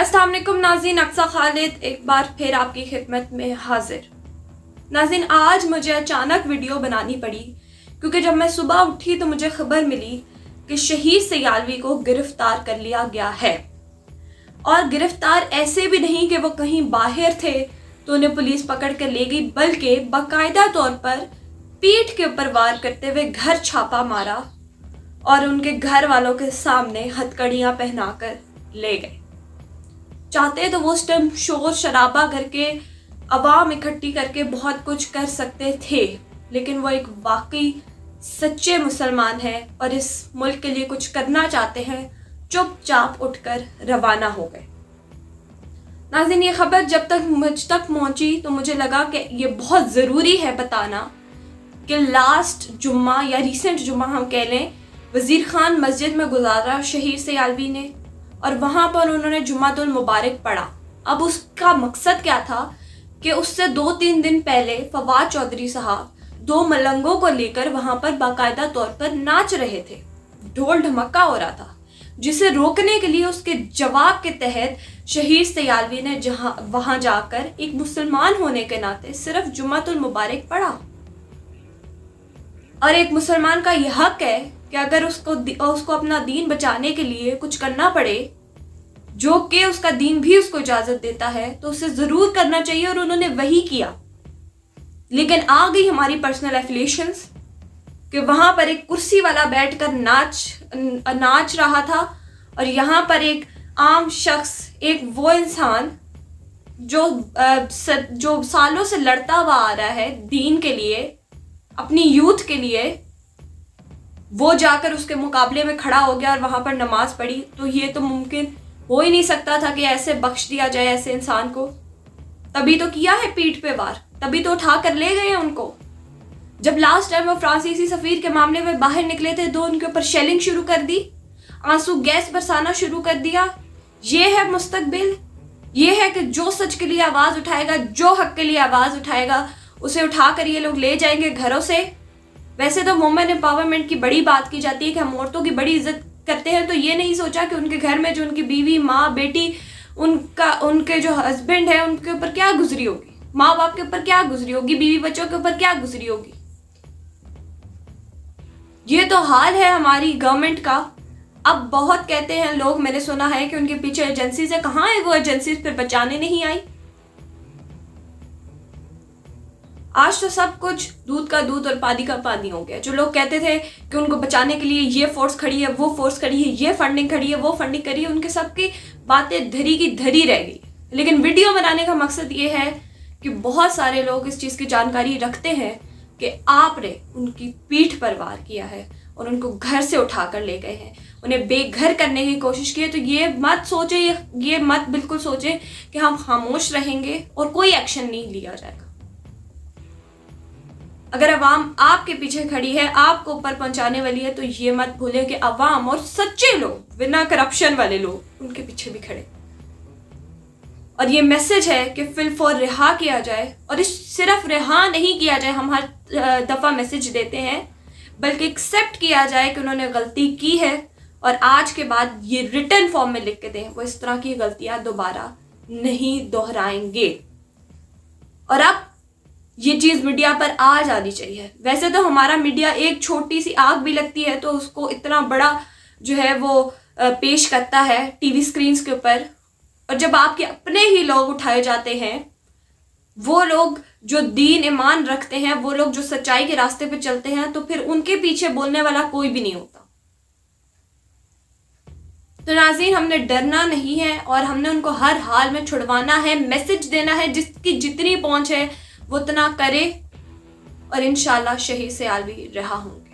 अस्सलाम वालेकुम नाज़रीन, अक्सा खालिद एक बार फिर आपकी खिदमत में हाजिर। नाज़रीन, आज मुझे अचानक वीडियो बनानी पड़ी क्योंकि जब मैं सुबह उठी तो मुझे खबर मिली कि शहीद सयालवी को गिरफ्तार कर लिया गया है। और गिरफ्तार ऐसे भी नहीं कि वो कहीं बाहर थे तो उन्हें पुलिस पकड़ कर ले गई, बल्कि बाकायदा तौर पर पीठ के ऊपर वार करते हुए घर छापा मारा और उनके घर वालों के सामने हथकड़ियां पहनाकर ले गए। चाहते तो वो उस टाइम शोर शराबा करके आवाम इकट्ठी करके बहुत कुछ कर सकते थे, लेकिन वो एक वाकई सच्चे मुसलमान हैं और इस मुल्क के लिए कुछ करना चाहते हैं। चुपचाप उठकर रवाना हो गए। नाज़रीन, ये खबर जब तक मुझ तक पहुंची तो मुझे लगा कि ये बहुत ज़रूरी है बताना कि लास्ट जुम्मा या रिसेंट जुम्मा हम कह लें, वज़ीर खान मस्जिद में गुजारा शहीद सयालवी ने और वहाँ पर उन्होंने जुम्मातुल मुबारक पढ़ा। अब उसका मकसद क्या था कि उससे 2-3 दिन पहले फवाद चौधरी साहब 2 मलंगों को लेकर वहाँ पर बाकायदा तौर पर नाच रहे थे, ढोल ढमक्का हो रहा था, जिसे रोकने के लिए उसके जवाब के तहत शहीद सयालवी ने वहाँ जाकर एक मुसलमान होने के नाते सिर्फ जुम्मातुल मुबारक पढ़ा। और एक मुसलमान का यह हक है कि अगर उसको अपना दीन बचाने के लिए कुछ करना पड़े, जो कि उसका दीन भी उसको इजाजत देता है, तो उसे जरूर करना चाहिए और उन्होंने वही किया। लेकिन आ गई हमारी पर्सनल एफिलिएशंस कि वहां पर एक कुर्सी वाला बैठकर नाच रहा था और यहाँ पर एक आम शख्स, एक वो इंसान जो सालों से लड़ता हुआ आ रहा है दीन के लिए, अपनी यूथ के लिए, वो जाकर उसके मुकाबले में खड़ा हो गया और वहां पर नमाज पढ़ी। तो ये तो मुमकिन हो ही नहीं सकता था कि ऐसे बख्श दिया जाए ऐसे इंसान को। तभी तो किया है पीठ पे वार, तभी तो उठा कर ले गए हैं उनको। जब लास्ट टाइम वो फ्रांसीसी सफीर के मामले में बाहर निकले थे तो उनके ऊपर शेलिंग शुरू कर दी, आंसू गैस बरसाना शुरू कर दिया। ये है मुस्तकबिल, ये है कि जो सच के लिए आवाज उठाएगा, जो हक के लिए आवाज उठाएगा, उसे उठाकर ये लोग ले जाएंगे घरों से। वैसे तो वुमेन एम्पावरमेंट की बड़ी बात की जाती है कि हम औरतों की बड़ी इज्जत करते हैं, तो ये नहीं सोचा कि उनके घर में जो उनकी बीवी, माँ, बेटी, उनके जो हस्बैंड है, उनके ऊपर क्या गुजरी होगी, माँ बाप के ऊपर क्या गुजरी होगी, बीवी बच्चों के ऊपर क्या गुजरी होगी। ये तो हाल है हमारी गवर्नमेंट का। अब बहुत कहते हैं लोग, मैंने सुना है कि उनके पीछे एजेंसीज है। कहाँ है वो एजेंसीज, फिर बचाने नहीं आई। आज तो सब कुछ दूध का दूध और पानी का पानी हो गया। जो लोग कहते थे कि उनको बचाने के लिए ये फोर्स खड़ी है, वो फोर्स खड़ी है, ये फंडिंग खड़ी है, वो फंडिंग करी है, उनके सबकी बातें धरी की धरी रह गई। लेकिन वीडियो बनाने का मकसद ये है कि बहुत सारे लोग इस चीज़ की जानकारी रखते हैं कि आपने उनकी पीठ पर वार किया है और उनको घर से उठा कर ले गए हैं, उन्हें बेघर करने की कोशिश की है। तो ये मत सोचे, ये मत बिल्कुल सोचे कि हम खामोश रहेंगे और कोई एक्शन नहीं लिया जाएगा। अगर अवाम आपके पीछे खड़ी है, आपको ऊपर पहुंचाने वाली है, तो ये मत भूलें कि अवाम और सच्चे लोग, बिना करप्शन वाले लोग, उनके पीछे भी खड़े। और ये मैसेज है कि फिलफौर रिहा किया जाए, और सिर्फ रिहा नहीं किया जाए, हम हर दफ़ा मैसेज देते हैं, बल्कि एक्सेप्ट किया जाए कि उन्होंने गलती की है और आज के बाद ये रिटर्न फॉर्म में लिख के दें, वो इस तरह की गलतियां दोबारा नहीं दोहराएंगे। और अब ये चीज़ मीडिया पर आ जानी चाहिए। वैसे तो हमारा मीडिया एक छोटी सी आग भी लगती है तो उसको इतना बड़ा जो है वो पेश करता है टीवी स्क्रीन्स के ऊपर, और जब आपके अपने ही लोग उठाए जाते हैं, वो लोग जो दीन ईमान रखते हैं, वो लोग जो सच्चाई के रास्ते पे चलते हैं, तो फिर उनके पीछे बोलने वाला कोई भी नहीं होता। तो नाज़रीन, हमने डरना नहीं है और हमने उनको हर हाल में छुड़वाना है, मैसेज देना है। जिसकी जितनी पहुंच है वो उतना करे और इंशाल्लाह शहीद सयालवी रिहा होंगे।